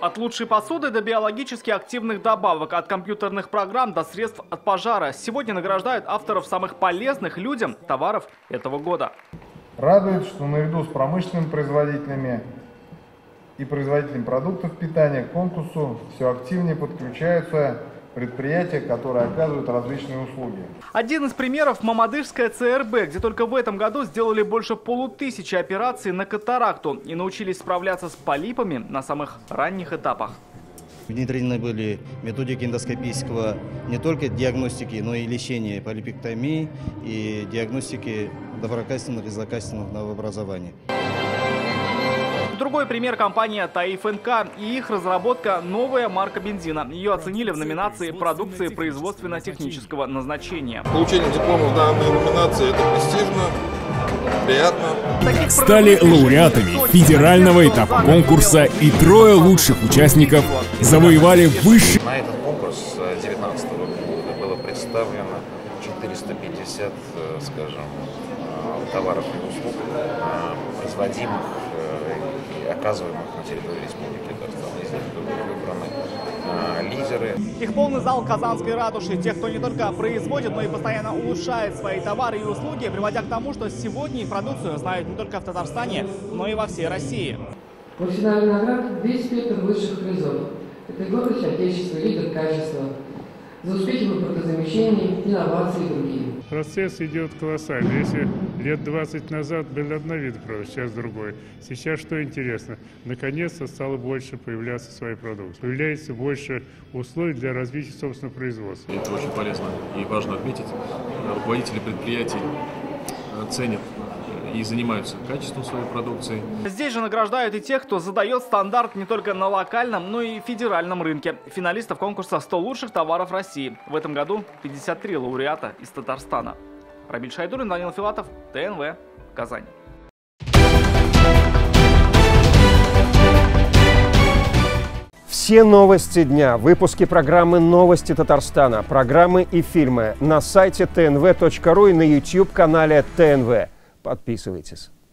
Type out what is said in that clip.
От лучшей посуды до биологически активных добавок, от компьютерных программ до средств от пожара. Сегодня награждают авторов самых полезных людям товаров этого года. Радует, что наряду с промышленными производителями и производителями продуктов питания к конкурсу все активнее подключаются предприятия, которые оказывают различные услуги. Один из примеров – Мамадышская ЦРБ, где только в этом году сделали больше 500 операций на катаракту и научились справляться с полипами на самых ранних этапах. Внедрены были методики эндоскопического не только диагностики, но и лечения полипектомии и диагностики доброкачественных и злокачественных новообразований. Другой пример – компания Таиф НК и их разработка «Новая марка бензина». Ее оценили в номинации «Продукции производственно-технического назначения». Получение диплома в данной номинации – это престижно, приятно. Стали лауреатами федерального этапа конкурса, и 3 лучших участников завоевали высший. На этот конкурс 2019 года было представлено 450, скажем, товаров и услуг, производимых и оказываемых на территории Республики Татарстан. Из них были выбраны лидеры. Их полный зал Казанской ратуши. Тех, кто не только производит, но и постоянно улучшает свои товары и услуги, приводя к тому, что сегодня их продукцию знают не только в Татарстане, но и во всей России. Профессиональный наград весь спектр высших призов. Это гордость Отечества, лидер качества, за успехи в импортозамещении, инновации и другие. Процесс идет колоссальный. Если лет 20 назад был один вид продукции, сейчас другой. Сейчас что интересно? Наконец-то стало больше появляться свои продукты. Появляется больше условий для развития собственного производства. Это очень полезно и важно отметить. Руководители предприятий ценят и занимаются качеством своей продукции. Здесь же награждают и тех, кто задает стандарт не только на локальном, но и федеральном рынке. Финалистов конкурса «100 лучших товаров России». В этом году 53 лауреата из Татарстана. Рамиль Шайдурин, Данил Филатов, ТНВ, Казань. Все новости дня, выпуски программы «Новости Татарстана», программы и фильмы на сайте tnv.ru и на YouTube-канале ТНВ. Подписывайтесь.